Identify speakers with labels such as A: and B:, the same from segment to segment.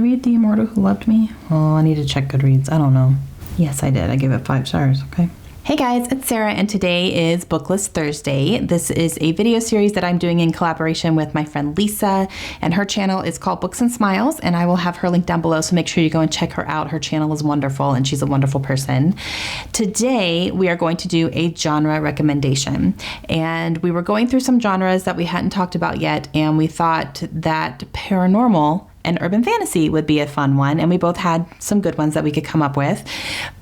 A: read The Immortal Who Loved Me? Oh, I need to check Goodreads. I don't know. Yes, I did. I gave it 5 stars. Okay. Hey guys, it's Sarah, and today is BookList Thursday. This is a video series that I'm doing in collaboration with my friend Lisa, and her channel is called Books and Smiles, and I will have her link down below, so make sure you go and check her out. Her channel is wonderful, and she's a wonderful person. Today, we are going to do a genre recommendation, and we were going through some genres that we hadn't talked about yet, and we thought that paranormal and urban fantasy would be a fun one, and we both had some good ones that we could come up with.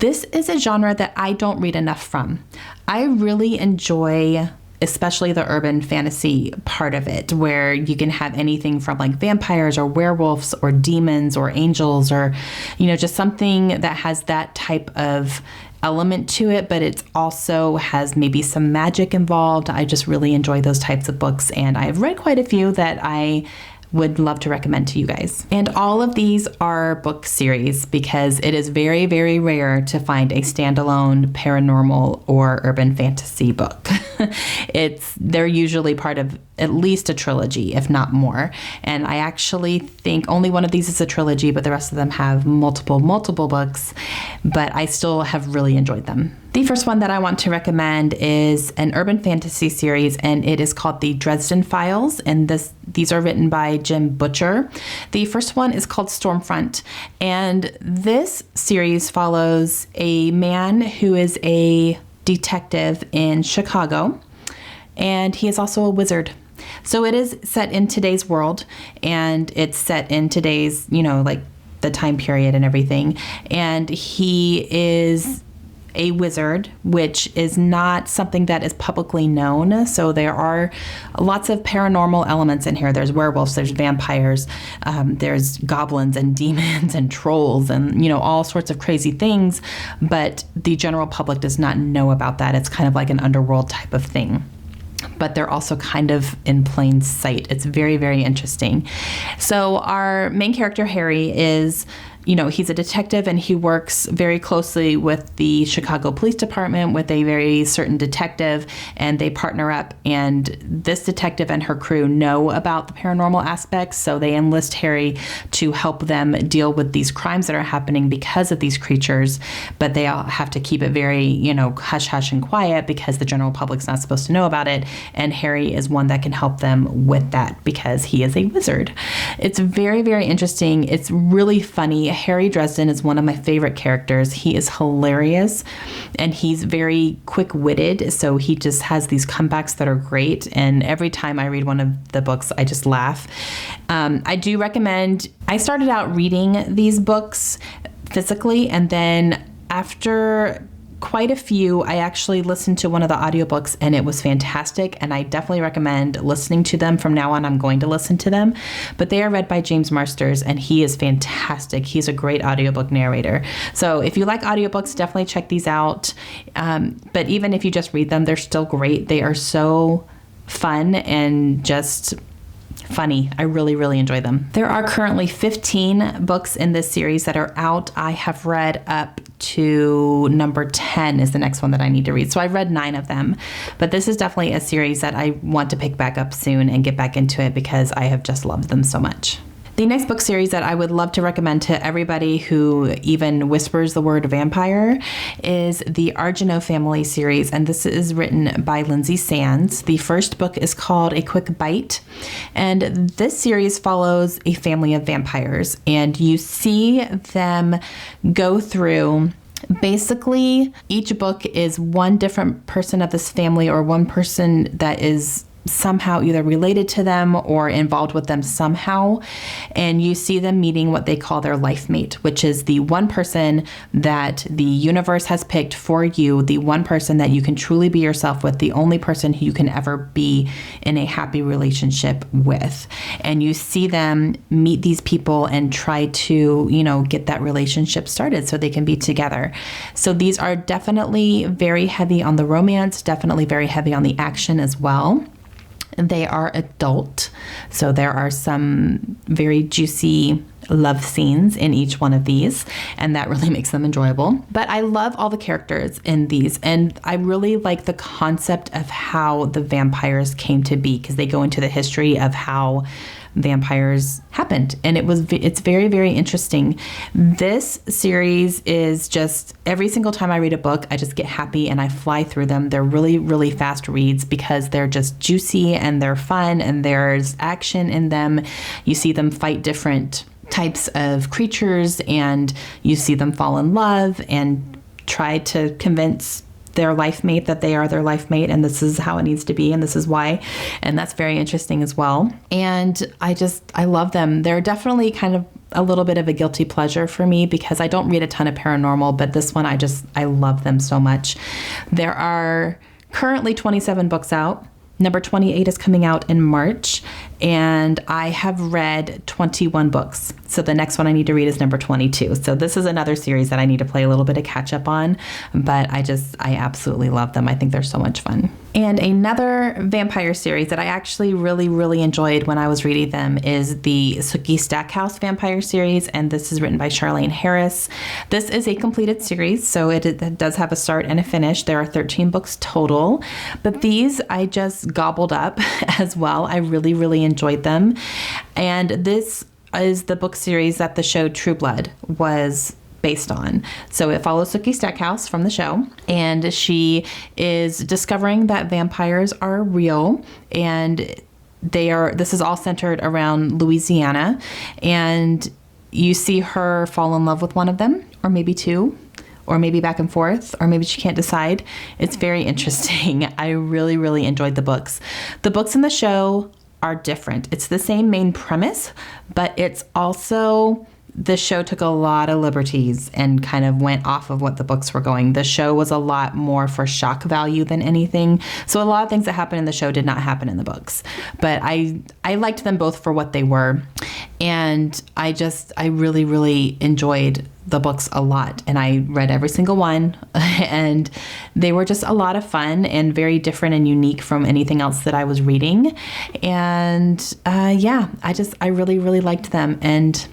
A: This is a genre that I don't read enough from. I really enjoy especially the urban fantasy part of it, where you can have anything from like vampires or werewolves or demons or angels, or, you know, just something that has that type of element to it, but it also has maybe some magic involved. I just really enjoy those types of books, and I've read quite a few that I would love to recommend to you guys. And all of these are book series because it is very, very rare to find a standalone paranormal or urban fantasy book. They're usually part of at least a trilogy, if not more. And I actually think only one of these is a trilogy, but the rest of them have multiple these, but I still have really enjoyed them. The first one that I want to recommend is an urban fantasy series, and it is called the Dresden Files, and these are written by Jim Butcher. The first one is called Stormfront, and this series follows a man who is a detective in Chicago, and he is also a wizard. So it is set in today's world, and it's set in today's, like the time period and everything, and he is a wizard, which is not something that is publicly known. So there are lots of paranormal elements in here. There's werewolves, there's vampires, there's goblins and demons and trolls and, all sorts of crazy things. But the general public does not know about that. It's kind of like an underworld type of thing. But they're also kind of in plain sight. It's very, very interesting. So our main character, Harry, is he's a detective, and he works very closely with the Chicago Police Department with a very certain detective, and they partner up, and this detective and her crew know about the paranormal aspects, so they enlist Harry to help them deal with these crimes that are happening because of these creatures, but they all have to keep it very, hush-hush and quiet because the general public's not supposed to know about it, and Harry is one that can help them with that because he is a wizard. It's very, very interesting. It's really funny. Harry Dresden is one of my favorite characters. He is hilarious, and he's very quick-witted, so he just has these comebacks that are great, and every time I read one of the books, I just laugh. I do recommend, I started out reading these books physically, and then after quite a few, I actually listened to one of the audiobooks, and it was fantastic, and I definitely recommend listening to them. From now on, I'm going to listen to them, but they are read by James Marsters, and he is fantastic. He's a great audiobook narrator. So if you like audiobooks, definitely check these out. But even if you just read them, they're still great. They are so fun and just funny. I really, really enjoy them. There are currently 15 books in this series that are out. I have read up to number 10 is the next one that I need to read. So I've read 9 of them, but this is definitely a series that I want to pick back up soon and get back into it because I have just loved them so much. The next book series that I would love to recommend to everybody who even whispers the word vampire is the Argino Family series, and this is written by Lindsay Sands. The first book is called A Quick Bite, and this series follows a family of vampires, and you see them go through. Basically, each book is one different person of this family or one person that is somehow either related to them or involved with them somehow, and you see them meeting what they call their life mate, which is the one person that the universe has picked for you, the one person that you can truly be yourself with, the only person who you can ever be in a happy relationship with. And you see them meet these people and try to, get that relationship started so they can be together. So these are definitely very heavy on the romance, definitely very heavy on the action as well. They are adult, so there are some very juicy love scenes in each one of these, and that really makes them enjoyable. But I love all the characters in these, and I really like the concept of how the vampires came to be, because they go into the history of how vampires happened. And it's very, very interesting. This series is just, every single time I read a book, I just get happy and I fly through them. They're really, really fast reads because they're just juicy and they're fun and there's action in them. You see them fight different types of creatures and you see them fall in love and try to convince their life mate that they are their life mate and this is how it needs to be and this is why. And that's very interesting as well. And I love them. They're definitely kind of a little bit of a guilty pleasure for me because I don't read a ton of paranormal, but this one I love them so much. There are currently 27 books out. Number 28 is coming out in March, and I have read 21 books. So the next one I need to read is number 22. So this is another series that I need to play a little bit of catch up on, but I absolutely love them. I think they're so much fun. And another vampire series that I actually really, really enjoyed when I was reading them is the Sookie Stackhouse vampire series, and this is written by Charlaine Harris. This is a completed series, so it does have a start and a finish. There are 13 books total, but these I just gobbled up as well. I really, really enjoyed them. And this is the book series that the show True Blood was based on. So it follows Sookie Stackhouse from the show, and she is discovering that vampires are real, and this is all centered around Louisiana, and you see her fall in love with one of them, or maybe two, or maybe back and forth, or maybe she can't decide. It's very interesting. I really, really enjoyed the books. The books in the show are different. It's the same main premise, but it's also, the show took a lot of liberties and kind of went off of what the books were going. The show was a lot more for shock value than anything. So a lot of things that happened in the show did not happen in the books. But I liked them both for what they were. And I really, really enjoyed the books a lot. And I read every single one. And they were just a lot of fun and very different and unique from anything else that I was reading. And I really, really liked them. And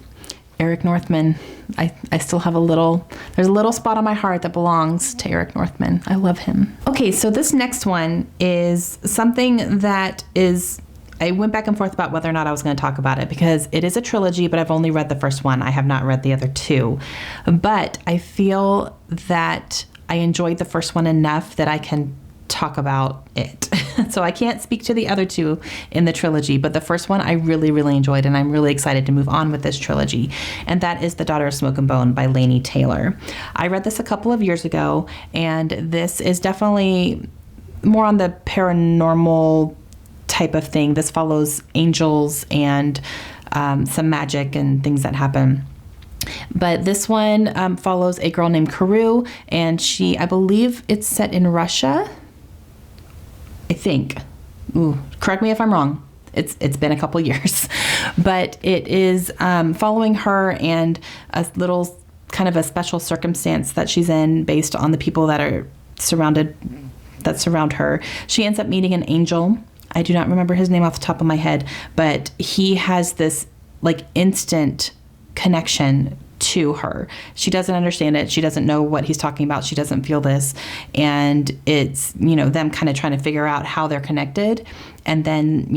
A: Eric Northman, I still have there's a little spot on my heart that belongs to Eric Northman. I love him. Okay, so this next one is something that I went back and forth about whether or not I was going to talk about it because it is a trilogy, but I've only read the first one. I have not read the other two. But I feel that I enjoyed the first one enough that I can talk about it. So I can't speak to the other two in the trilogy, but the first one I really, really enjoyed, and I'm really excited to move on with this trilogy. And that is The Daughter of Smoke and Bone by Laini Taylor. I read this a couple of years ago, and this is definitely more on the paranormal type of thing. This follows angels and some magic and things that happen. But this one follows a girl named Karu, and I believe it's set in Russia. I think. Ooh, correct me if I'm wrong. It's been a couple years. But it is following her and a little kind of a special circumstance that she's in based on the people that surround her. She ends up meeting an angel. I do not remember his name off the top of my head, but he has this like instant connection to her. She doesn't understand it. She doesn't know what he's talking about. She doesn't feel this. And it's, them kind of trying to figure out how they're connected. And then,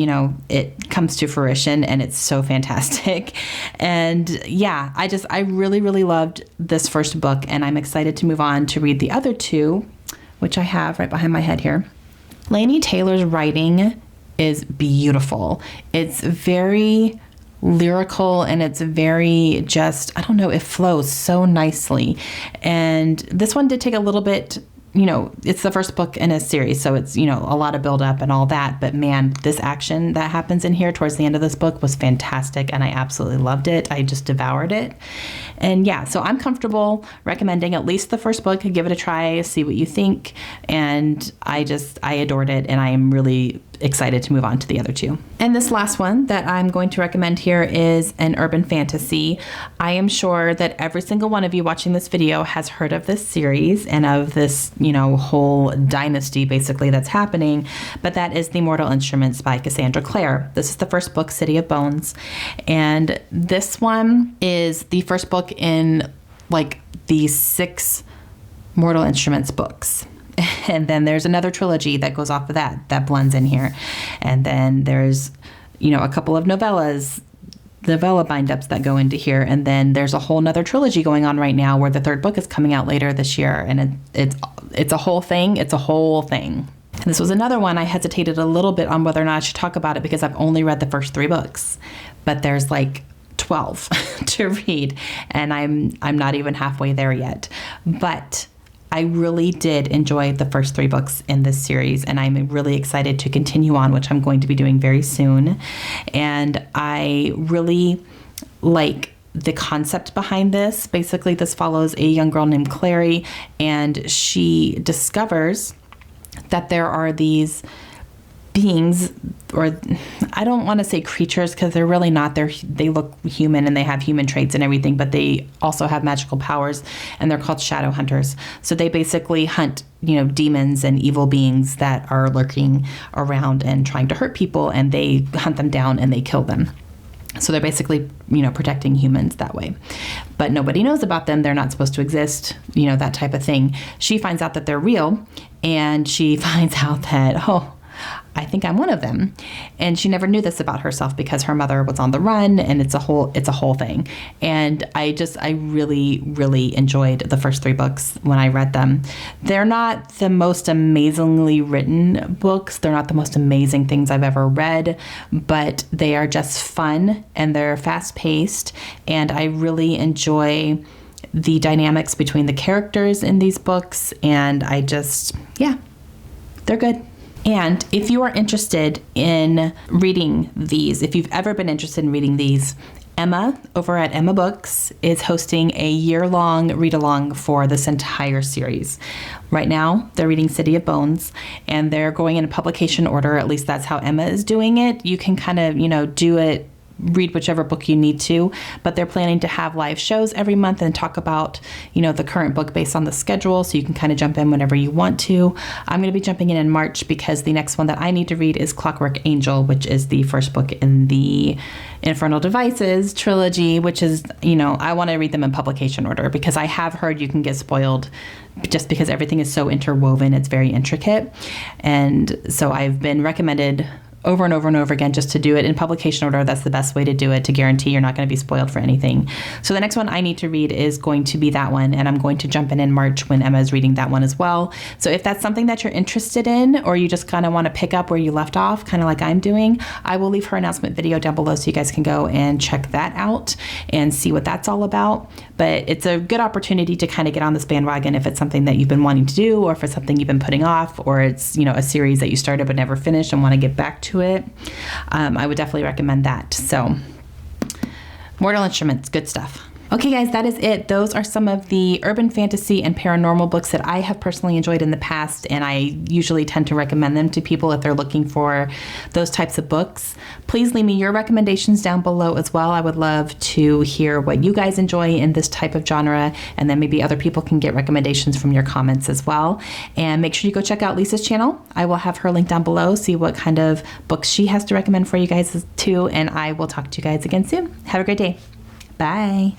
A: it comes to fruition and it's so fantastic. And yeah, I really, really loved this first book, and I'm excited to move on to read the other two, which I have right behind my head here. Laini Taylor's writing is beautiful. It's very lyrical and it's very it flows so nicely. And this one did take a little bit, it's the first book in a series, so it's, a lot of build up and all that. But man, this action that happens in here towards the end of this book was fantastic, and I absolutely loved it. I just devoured it. And yeah, so I'm comfortable recommending at least the first book. Give it a try, see what you think. And I adored it, and I am really excited to move on to the other two. And this last one that I'm going to recommend here is an urban fantasy. I am sure that every single one of you watching this video has heard of this series and of this, whole dynasty basically that's happening, but that is The Mortal Instruments by Cassandra Clare. This is the first book, City of Bones. And this one is the first book in like the 6 Mortal Instruments books. And then there's another trilogy that goes off of that blends in here. And then there's a couple of novella bind-ups that go into here. And then there's a whole nother trilogy going on right now where the third book is coming out later this year. And it's a whole thing. It's a whole thing. And this was another one I hesitated a little bit on whether or not I should talk about it because I've only read the first 3 books, but there's like 12 to read, and I'm not even halfway there yet. But I really did enjoy the first 3 books in this series, and I'm really excited to continue on, which I'm going to be doing very soon. And I really like the concept behind this. Basically, this follows a young girl named Clary, and she discovers that there are these beings, or I don't want to say creatures because they're really not. They look human and they have human traits and everything, but they also have magical powers, and they're called shadow hunters. So they basically hunt, demons and evil beings that are lurking around and trying to hurt people, and they hunt them down and they kill them. So they're basically, protecting humans that way. But nobody knows about them. They're not supposed to exist, that type of thing. She finds out that they're real, and she finds out that, I think I'm one of them. And she never knew this about herself because her mother was on the run, and it's a whole thing. And I really, really enjoyed the first 3 books when I read them. They're not the most amazingly written books. They're not the most amazing things I've ever read, but they are just fun and they're fast paced. And I really enjoy the dynamics between the characters in these books. And they're good. And if you are interested in reading these, if you've ever been interested in reading these, Emma over at Emma Books is hosting a year-long read-along for this entire series. Right now, they're reading City of Bones, and they're going in publication order. At least that's how Emma is doing it. You can kind of, do it, read whichever book you need to, but they're planning to have live shows every month and talk about, the current book based on the schedule, so you can kind of jump in whenever you want to. I'm going to be jumping in March because the next one that I need to read is Clockwork Angel, which is the first book in the Infernal Devices trilogy, which is, I want to read them in publication order because I have heard you can get spoiled just because everything is so interwoven. It's very intricate. And so I've been recommended over and over and over again just to do it in publication order. That's the best way to do it, to guarantee you're not going to be spoiled for anything. So the next one I need to read is going to be that one, and I'm going to jump in March when Emma is reading that one as well. So if that's something that you're interested in, or you just kind of want to pick up where you left off, kind of like I'm doing, I will leave her announcement video down below so you guys can go and check that out and see what that's all about. But it's a good opportunity to kind of get on this bandwagon if it's something that you've been wanting to do, or if it's something you've been putting off, or it's, a series that you started but never finished and want to get back to it. I would definitely recommend that. So, Mortal Instruments, good stuff. Okay, guys, that is it. Those are some of the urban fantasy and paranormal books that I have personally enjoyed in the past, and I usually tend to recommend them to people if they're looking for those types of books. Please leave me your recommendations down below as well. I would love to hear what you guys enjoy in this type of genre, and then maybe other people can get recommendations from your comments as well. And make sure you go check out Lisa's channel. I will have her link down below, see what kind of books she has to recommend for you guys too, and I will talk to you guys again soon. Have a great day. Bye.